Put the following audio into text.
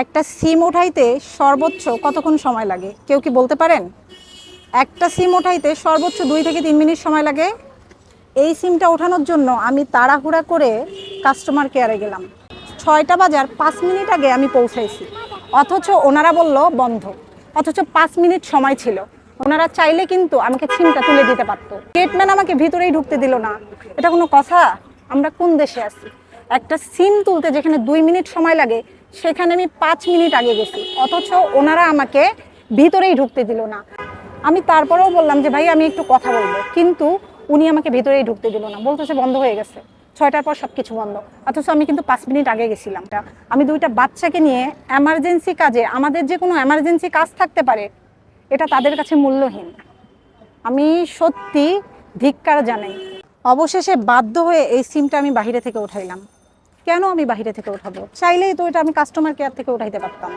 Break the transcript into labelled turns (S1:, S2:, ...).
S1: একটা সিম ওঠাইতে সর্বোচ্চ কতক্ষণ সময় লাগে কেউ কি বলতে পারেন? একটা সিম ওঠাইতে সর্বোচ্চ 2 থেকে 3 মিনিট সময় লাগে। এই সিমটা ওঠানোর জন্য আমি তাড়াহুড়া করে কাস্টমার কেয়ারে গেলাম। 6টা বাজার 5 মিনিট আগে আমি পৌঁছাইছি, অথচ ওনারা বলল বন্ধ। অথচ 5 মিনিট সময় ছিল। ওনারা চাইলে কিন্তু আমাকে সিমটা তুলে দিতে পারতো। গেটম্যান আমাকে ভিতরেই ঢুকতে দিল না। এটা কোনো কথা? আমরা কোন দেশে আছি? একটা সিম তুলতে যেখানে 2 মিনিট সময় লাগে, সেখানে আমি 5 মিনিট আগে গেছি, অথচ ওনারা আমাকে ভিতরেই ঢুকতে দিল না। আমি তারপরেও বললাম যে ভাই আমি একটু কথা বলবো, কিন্তু উনি আমাকে ভিতরেই ঢুকতে দিল না, বলতেছে বন্ধ হয়ে গেছে। 6টার পর সব কিছু বন্ধ, অথচ আমি কিন্তু 5 মিনিট আগে গেছিলাম। আমি 2টা বাচ্চাকে নিয়ে এমার্জেন্সি কাজে, আমাদের যে কোনো এমার্জেন্সি কাজ থাকতে পারে, এটা তাদের কাছে মূল্যহীন। আমি সত্যি ধিক্কার জানাই। অবশেষে বাধ্য হয়ে এই সিমটা আমি বাইরে থেকে উঠাইলাম। কেন আমি বাইরে থেকে উঠাবো? চাইলেই তো এটা আমি কাস্টমার কেয়ার থেকে উঠাইতে পারতাম।